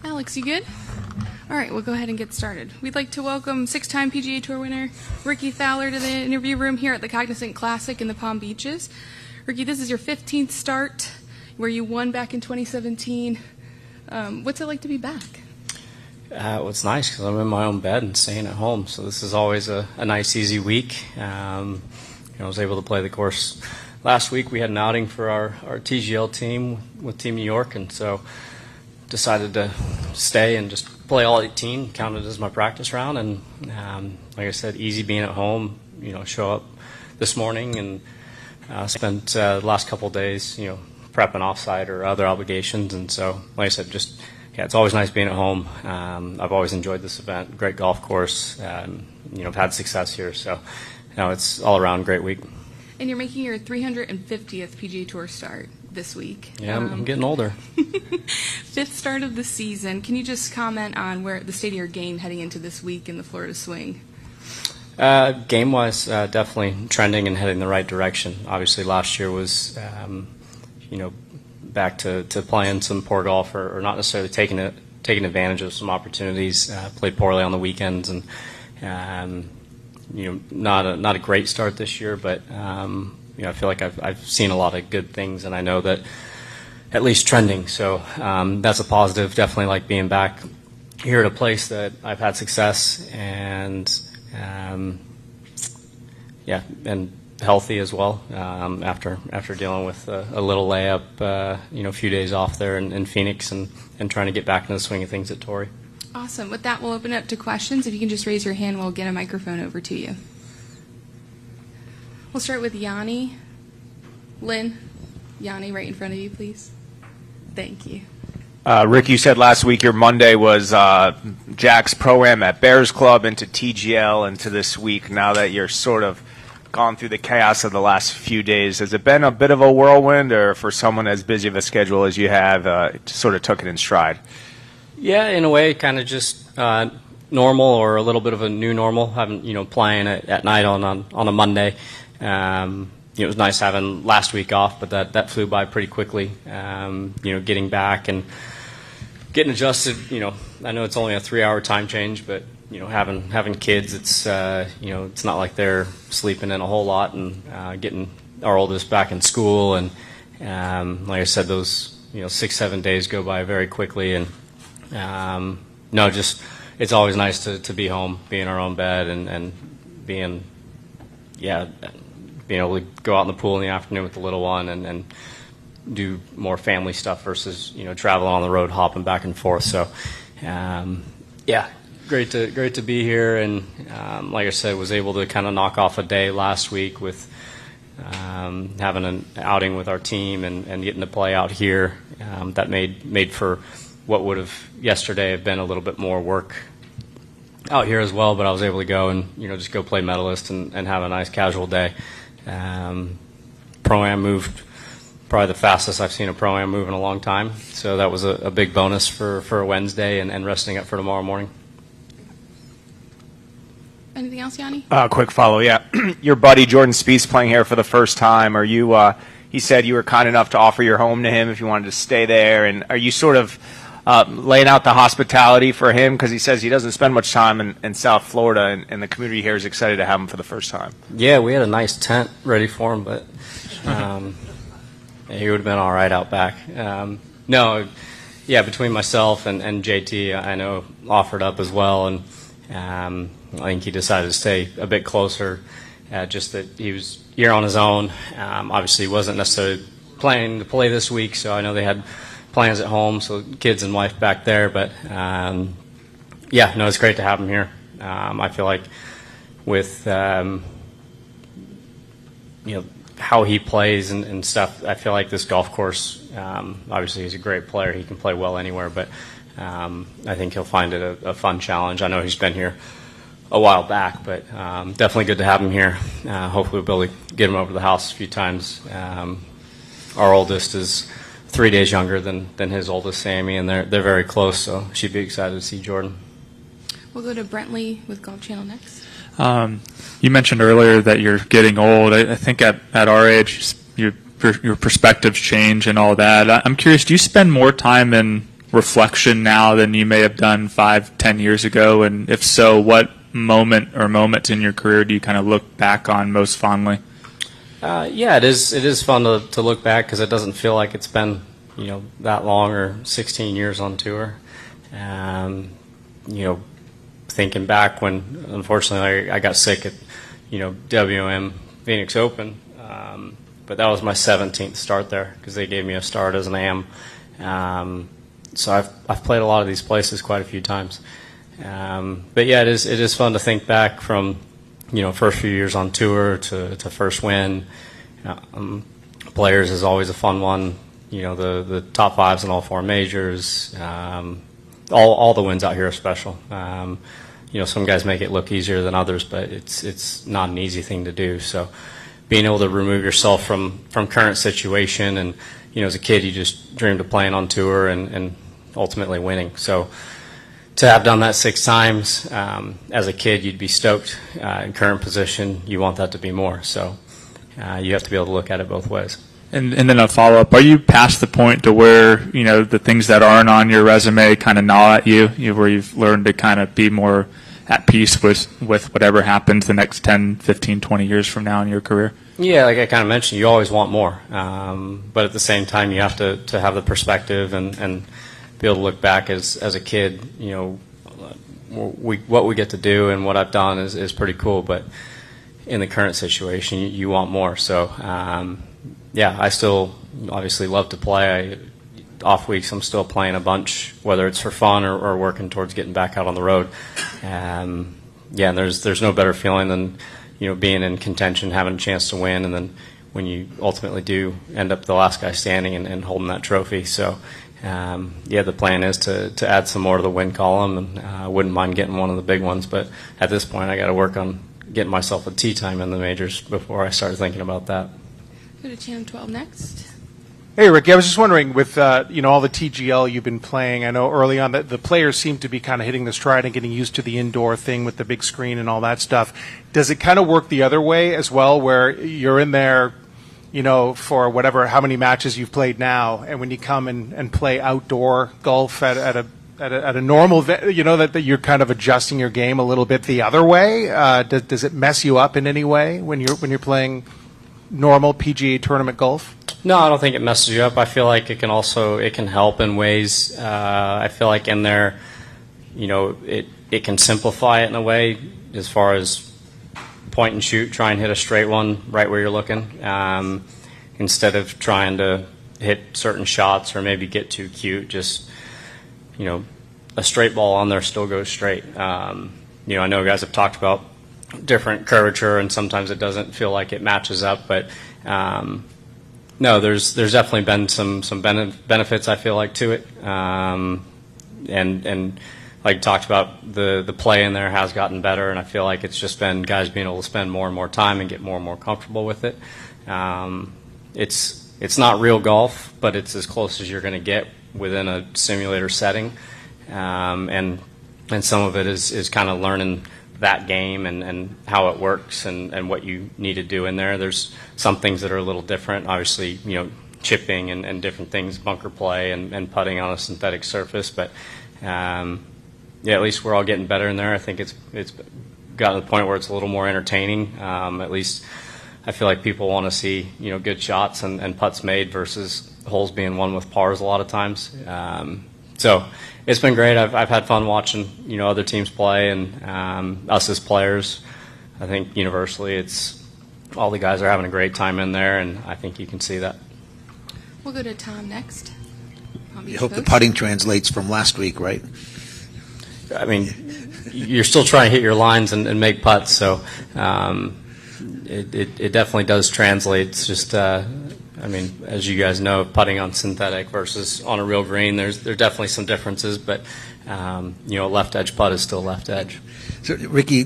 Alex, you good? All right, we'll go ahead and get started. We'd like to welcome six-time PGA Tour winner Rickie Fowler to the interview room here at the Cognizant Classic in the Palm Beaches. Rickie, this is your 15th start where you won back in 2017. What's it like to be back? Well, it's nice because I'm in my own bed and staying at home, so this is always a nice, easy week. I was able to play the course last week. We had an outing for our TGL team with Team New York, and so decided to stay and just play all 18, counted as my practice round. And like I said, easy being at home. Show up this morning and spent the last couple of days, prepping offsite or other obligations. And so, like I said, it's always nice being at home. I've always enjoyed this event. Great golf course. I've had success here, so it's all around great week. And you're making your 350th PGA Tour start this week. Yeah, I'm getting older. Fifth start of the season. Can you just comment on where the state of your game heading into this week in the Florida swing? Game-wise, definitely trending and heading the right direction. Obviously, last year was, back to playing some poor golf or not necessarily taking advantage of some opportunities. Played poorly on the weekends and not a great start this year, but I feel like I've seen a lot of good things, and I know that at least trending. So that's a positive. Definitely like being back here at a place that I've had success and and healthy as well. After dealing with a little layup, a few days off there in Phoenix and trying to get back into the swing of things at Torrey. Awesome. With that, we'll open it up to questions. If you can just raise your hand, we'll get a microphone over to you. We'll start with Yanni. Lynn, Yanni, right in front of you, please. Thank you. Rick, you said last week your Monday was Jack's Pro-Am at Bears Club into TGL into this week. Now that you're sort of gone through the chaos of the last few days, has it been a bit of a whirlwind, or for someone as busy of a schedule as you have, sort of took it in stride? Yeah, in a way, kind of just normal or a little bit of a new normal, having playing at night on a Monday. It was nice having last week off, but that flew by pretty quickly. Getting back and getting adjusted. I know it's only a 3-hour time change, but having kids, it's it's not like they're sleeping in a whole lot, and getting our oldest back in school, and like I said, those 6-7 days go by very quickly, and it's always nice to be home, be in our own bed, and being able to go out in the pool in the afternoon with the little one and do more family stuff versus traveling on the road, hopping back and forth. So great to be here, and like I said, was able to kind of knock off a day last week with having an outing with our team and getting to play out here. That made for what would have yesterday have been a little bit more work out here as well, but I was able to go and just go play medalist and have a nice casual day. Pro-Am moved probably the fastest I've seen a Pro-Am move in a long time, so that was a big bonus for a Wednesday and resting up for tomorrow morning. Anything else, Yanni? Quick follow, yeah. Your buddy Jordan Spieth playing here for the first time. Are you? He said you were kind enough to offer your home to him if you wanted to stay there, and are you sort of laying out the hospitality for him, because he says he doesn't spend much time in South Florida, and the community here is excited to have him for the first time? Yeah, we had a nice tent ready for him, but he would have been all right out back. Between myself and JT, I know offered up as well, and I think he decided to stay a bit closer, just that he was here on his own. Obviously, he wasn't necessarily planning to play this week, so I know they had plans at home, so kids and wife back there, but it's great to have him here. I feel like with how he plays and stuff, I feel like this golf course, obviously he's a great player, he can play well anywhere, but I think he'll find it a fun challenge. I know he's been here a while back, but definitely good to have him here. Hopefully we'll be able to get him over to the house a few times. Our oldest is 3 days younger than his oldest, Sammy, and they're very close, so she'd be excited to see Jordan. We'll go to Brentley with Golf Channel next. You mentioned earlier that you're getting old. I think at our age, your perspectives change and all that. I'm curious, do you spend more time in reflection now than you may have done 5-10 years ago? And if so, what moment or moments in your career do you kind of look back on most fondly? Yeah, it is fun to look back because it doesn't feel like it's been that long, or 16 years on tour. Thinking back when unfortunately I got sick at WM Phoenix Open, but that was my 17th start there because they gave me a start as an AM. So I've played a lot of these places quite a few times. But yeah, it is fun to think back from first few years on tour to first win. Players is always a fun one. The top fives in all four majors. All the wins out here are special. Some guys make it look easier than others, but it's not an easy thing to do. So being able to remove yourself from current situation, and as a kid you just dreamed of playing on tour and ultimately winning. So to have done that 6 times, as a kid you'd be stoked. In current position, you want that to be more. So you have to be able to look at it both ways. And then a follow-up, are you past the point to where, the things that aren't on your resume kind of gnaw at you, where you've learned to kind of be more at peace with whatever happens the next 10, 15, 20 years from now in your career? Yeah, like I kind of mentioned, you always want more. But at the same time, you have to have the perspective and be able to look back as a kid, what we get to do and what I've done is pretty cool. But in the current situation, you want more. So, yeah, I still obviously love to play. Off weeks, I'm still playing a bunch, whether it's for fun or working towards getting back out on the road. And there's no better feeling than being in contention, having a chance to win, and then when you ultimately do end up the last guy standing and holding that trophy. So, the plan is to add some more to the win column, and I wouldn't mind getting one of the big ones. But at this point, I got to work on getting myself a tee time in the majors before I start thinking about that. Go to Channel 12 next. Hey, Rickie, I was just wondering, with all the TGL you've been playing, I know early on that the players seem to be kind of hitting the stride and getting used to the indoor thing with the big screen and all that stuff. Does it kind of work the other way as well, where you're in there, for how many matches you've played now, and when you come and play outdoor golf at a normal, that you're kind of adjusting your game a little bit the other way? Does it mess you up in any way when you're playing normal PGA tournament golf? No, I don't think it messes you up. I feel like it can help in ways. I feel like in there, it can simplify it in a way as far as point and shoot, try and hit a straight one right where you're looking, instead of trying to hit certain shots or maybe get too cute. Just, a straight ball on there still goes straight. I know guys have talked about different curvature, and sometimes it doesn't feel like it matches up, but no, there's definitely been some benefits, I feel like, to it, and like you talked about, the play in there has gotten better, and I feel like it's just been guys being able to spend more and more time and get more and more comfortable with it. It's not real golf, but it's as close as you're going to get within a simulator setting, and some of it is kind of learning that game and how it works and what you need to do in there. There's some things that are a little different, obviously, chipping and different things, bunker play and putting on a synthetic surface, but at least we're all getting better in there. I think it's gotten to the point where it's a little more entertaining. At least I feel like people want to see good shots and putts made versus holes being won with pars a lot of times. So it's been great. I've had fun watching other teams play and us as players. I think universally it's all the guys are having a great time in there, and I think you can see that. We'll go to Tom next. You hope the putting translates from last week, right? I mean, you're still trying to hit your lines and make putts, so it definitely does translate. It's just as you guys know, putting on synthetic versus on a real green, there's definitely some differences, but left edge putt is still left edge. So, Rickie,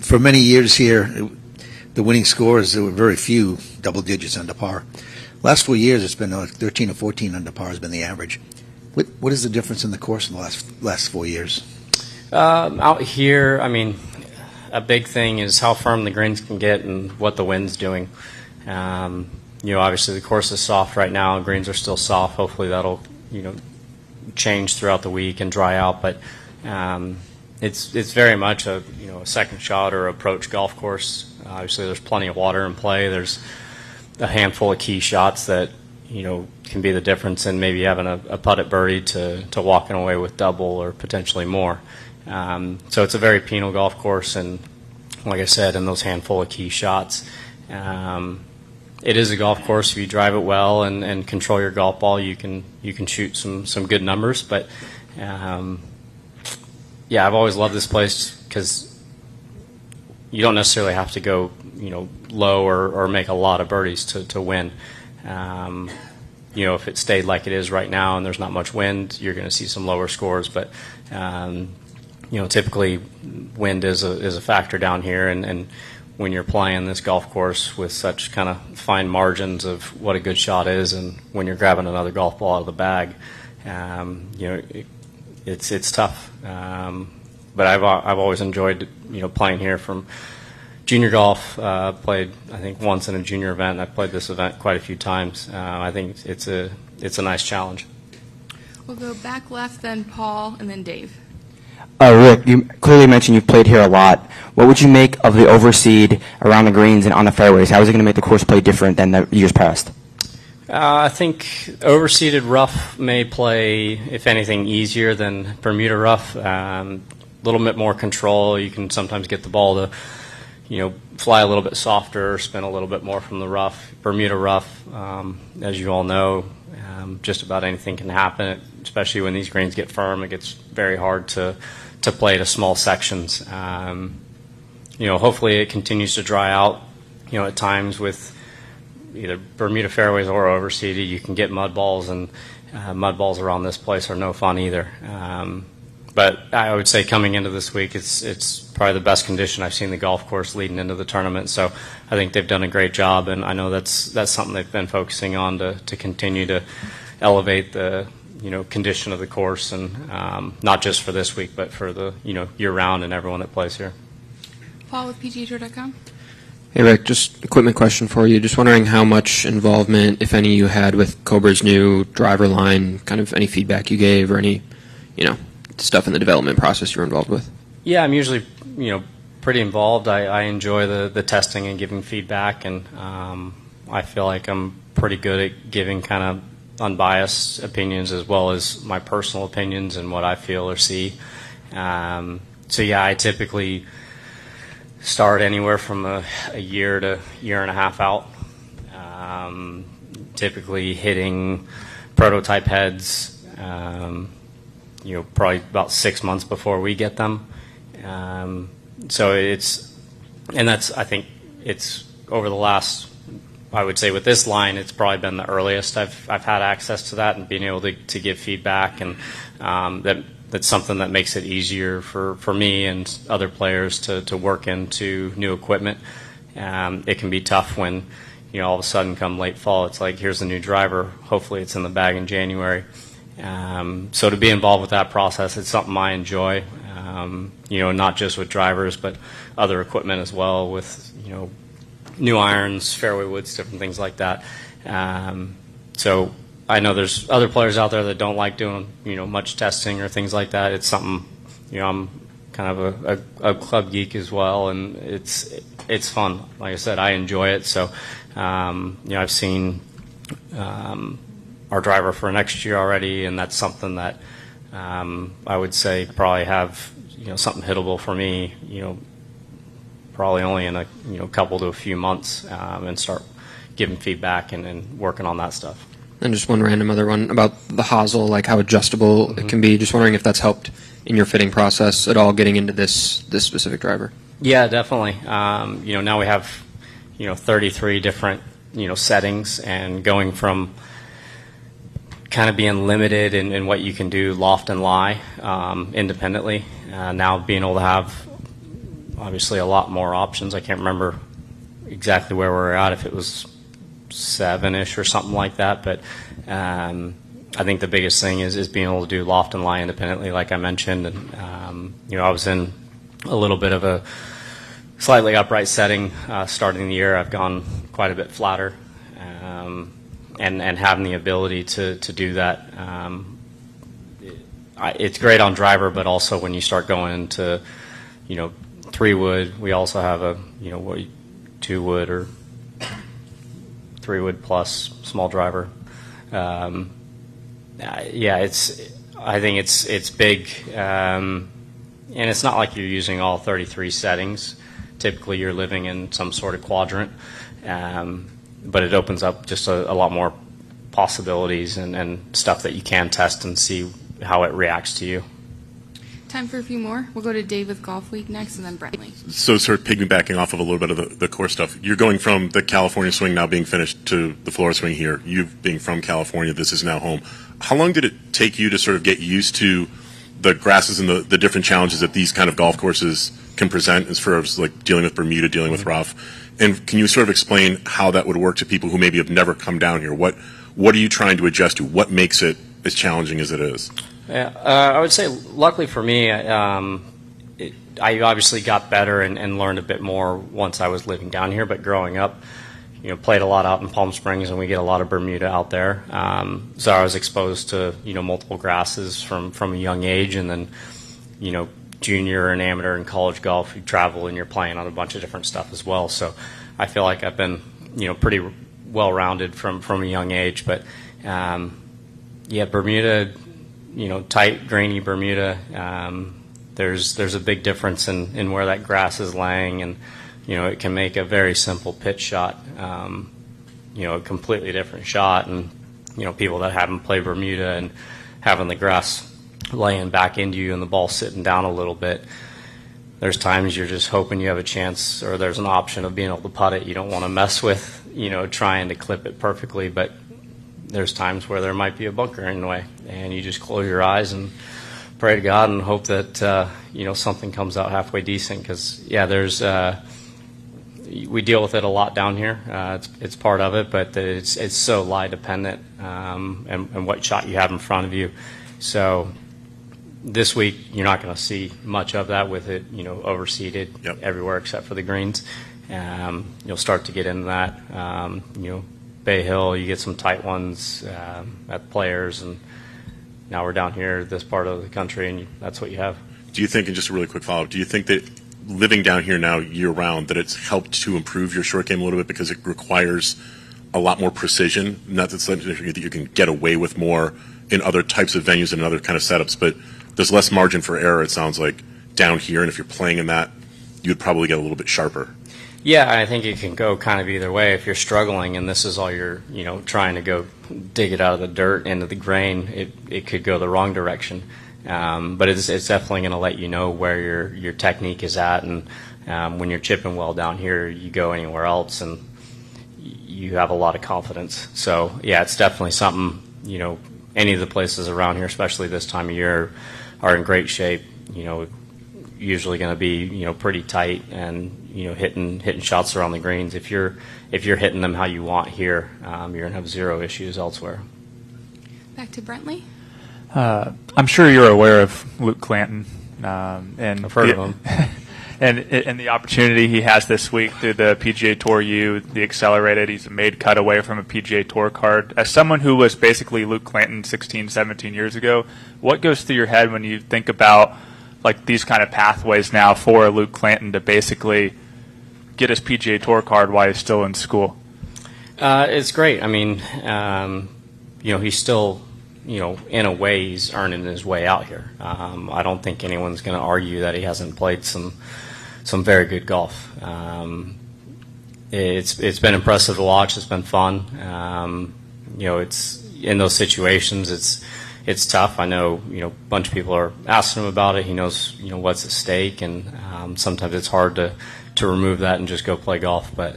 for many years here, the winning scores, there were very few double digits under par. Last 4 years, it's been 13 or 14 under par has been the average. What is the difference in the course in the last 4 years? Out here, a big thing is how firm the greens can get and what the wind's doing. Obviously the course is soft right now. Greens are still soft. Hopefully that'll, change throughout the week and dry out, but it's very much a second shot or approach golf course. Obviously, there's plenty of water in play. There's a handful of key shots that can be the difference in maybe having a putt at birdie to walking away with double or potentially more. So it's a very penal golf course, and like I said, in those handful of key shots, it is a golf course. If you drive it well and control your golf ball, you can shoot some good numbers. But yeah, I've always loved this place because you don't necessarily have to go low or make a lot of birdies to win. If it stayed like it is right now and there's not much wind, you're going to see some lower scores. But typically wind is a factor down here, and when you're playing this golf course with such kind of fine margins of what a good shot is, and when you're grabbing another golf ball out of the bag, it's tough. But I've always enjoyed playing here from junior golf. Played I think once in a junior event. I've played this event quite a few times. I think it's a nice challenge. We'll go back left, then Paul, and then Dave. Rick, you clearly mentioned you've played here a lot. What would you make of the overseed around the greens and on the fairways? How is it going to make the course play different than the years past? I think overseeded rough may play, if anything, easier than Bermuda rough. A little bit more control. You can sometimes get the ball to, fly a little bit softer, spin a little bit more from the rough. Bermuda rough, as you all know, just about anything can happen, especially when these greens get firm. It gets very hard to play to small sections. Hopefully it continues to dry out. At times with either Bermuda fairways or overseeded, you can get mud balls, and mud balls around this place are no fun either. But I would say coming into this week, it's probably the best condition I've seen the golf course leading into the tournament. So I think they've done a great job, and I know that's something they've been focusing on to continue to elevate the condition of the course, and not just for this week, but for the year round and everyone that plays here. Paul with PGAtour.com. Hey Rick, just equipment question for you. Just wondering how much involvement, if any, you had with Cobra's new driver line. Kind of any feedback you gave, or any stuff in the development process you were involved with. Yeah, I'm usually pretty involved. I enjoy the testing and giving feedback, and I feel like I'm pretty good at giving kind of unbiased opinions as well as my personal opinions and what I feel or see. So yeah, I typically start anywhere from a year to year and a half out. Typically hitting prototype heads, probably about 6 months before we get them. So I think it's over the last, I would say with this line, it's probably been the earliest I've had access to that and being able to give feedback, and that's something that makes it easier for me and other players to work into new equipment. It can be tough when all of a sudden come late fall, it's like, here's the new driver, hopefully it's in the bag in January. So to be involved with that process, it's something I enjoy, not just with drivers but other equipment as well, with new irons, fairway woods, different things like that. So I know there's other players out there that don't like doing much testing or things like that. It's something I'm kind of a club geek as well, and it's fun. Like I said, I enjoy it. So I've seen our driver for next year already, and that's something that I would say probably have something hittable for me. Probably only in a couple to a few months, and start giving feedback and working on that stuff. And just one random other one about the hosel, like how adjustable it can be. Just wondering if that's helped in your fitting process at all, getting into this specific driver. Yeah, definitely. Now we have 33 different settings, and going from kind of being limited in what you can do loft and lie independently, now being able to have obviously a lot more options. I can't remember exactly where we're at, if it was 7-ish or something like that, but I think the biggest thing is being able to do loft and lie independently, like I mentioned. And I was in a little bit of a slightly upright setting starting the year. I've gone quite a bit flatter, and having the ability to do that it's great on driver, but also when you start going into, 3-wood, we also have a, 2-wood or 3-wood plus small driver. I think it's big, and it's not like you're using all 33 settings. Typically, you're living in some sort of quadrant, but it opens up just a lot more possibilities and stuff that you can test and see how it reacts to you. Time for a few more. We'll go to Dave with Golf Week next, and then Brentley. So sort of piggybacking off of a little bit of the core stuff, you're going from the California swing now being finished to the Florida swing here. You being from California, this is now home. How long did it take you to sort of get used to the grasses and the different challenges that these kind of golf courses can present as far as like dealing with Bermuda, dealing with rough? And can you sort of explain how that would work to people who maybe have never come down here? What are you trying to adjust to? What makes it as challenging as it is? Yeah, I would say, luckily for me, I obviously got better and learned a bit more once I was living down here. But growing up, played a lot out in Palm Springs, and we get a lot of Bermuda out there. So I was exposed to multiple grasses from a young age, and then junior and amateur and college golf, you travel and you're playing on a bunch of different stuff as well. So I feel like I've been pretty well-rounded from a young age. But Bermuda. Tight, grainy Bermuda. There's a big difference in where that grass is laying, and it can make a very simple pitch shot, a completely different shot. And people that haven't played Bermuda and having the grass laying back into you and the ball sitting down a little bit, there's times you're just hoping you have a chance, or there's an option of being able to putt it. You don't want to mess with trying to clip it perfectly, but there's times where there might be a bunker in the way, and you just close your eyes and pray to God and hope that something comes out halfway decent. Because we deal with it a lot down here. It's part of it, but it's so lie dependent, and what shot you have in front of you. So this week you're not going to see much of that with it, overseeded everywhere except for the greens. You'll start to get into that. Bay Hill, you get some tight ones at Players, and now we're down here, this part of the country, and that's what you have. Do you think, and just a really quick follow-up, do you think that living down here now year-round, that it's helped to improve your short game a little bit because it requires a lot more precision? Not that you can get away with more in other types of venues and other kind of setups, but there's less margin for error, it sounds like, down here, and if you're playing in that, you'd probably get a little bit sharper. Yeah, I think it can go kind of either way. If you're struggling and this is all you're, trying to go dig it out of the dirt into the grain, it could go the wrong direction. But it's definitely going to let you know where your technique is at, and when you're chipping well down here, you go anywhere else and you have a lot of confidence. So yeah, it's definitely something. Any of the places around here, especially this time of year, are in great shape. Usually going to be pretty tight and hitting shots around the greens. If you're hitting them how you want here, you're going to have zero issues elsewhere. Back to Brentley. I'm sure you're aware of Luke Clanton, and I've heard of him. and the opportunity he has this week through the PGA Tour U, the Accelerated. He's a made cut away from a PGA Tour card. As someone who was basically Luke Clanton 16, 17 years ago, what goes through your head when you think about like these kind of pathways now for Luke Clanton to basically get his PGA Tour card while he's still in school? It's great. I mean, he's still, in a way, he's earning his way out here. I don't think anyone's going to argue that he hasn't played some very good golf. It's been impressive to watch. It's been fun. It's in those situations. It's tough. I know, a bunch of people are asking him about it. He knows, what's at stake, and sometimes it's hard to remove that and just go play golf. But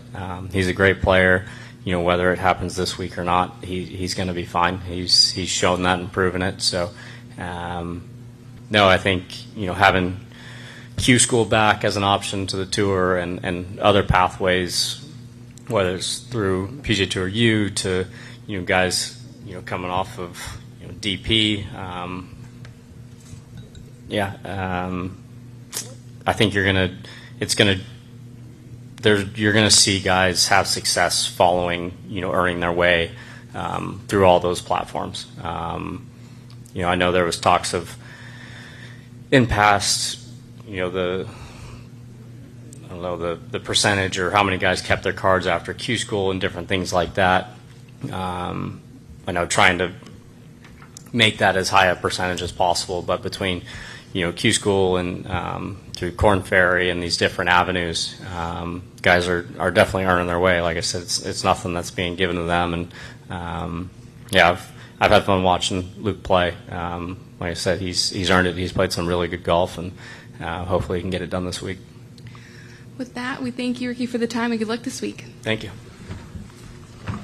he's a great player. Whether it happens this week or not, he's going to be fine. He's shown that and proven it. So, no, I think, having Q School back as an option to the tour and other pathways, whether it's through PGA Tour U to, guys, coming off of DP. I think you're gonna see guys have success following, earning their way through all those platforms. I know there was talks of in past, the percentage or how many guys kept their cards after Q school and different things like that. I know trying to make that as high a percentage as possible, but between Q school and through Corn Ferry and these different avenues, guys are definitely earning their way. Like I said, it's nothing that's being given to them, and I've had fun watching Luke play. Like I said, he's earned it. He's played some really good golf, and hopefully he can get it done this week. With that, we thank you, Rickie, for the time, and good luck this week. Thank you.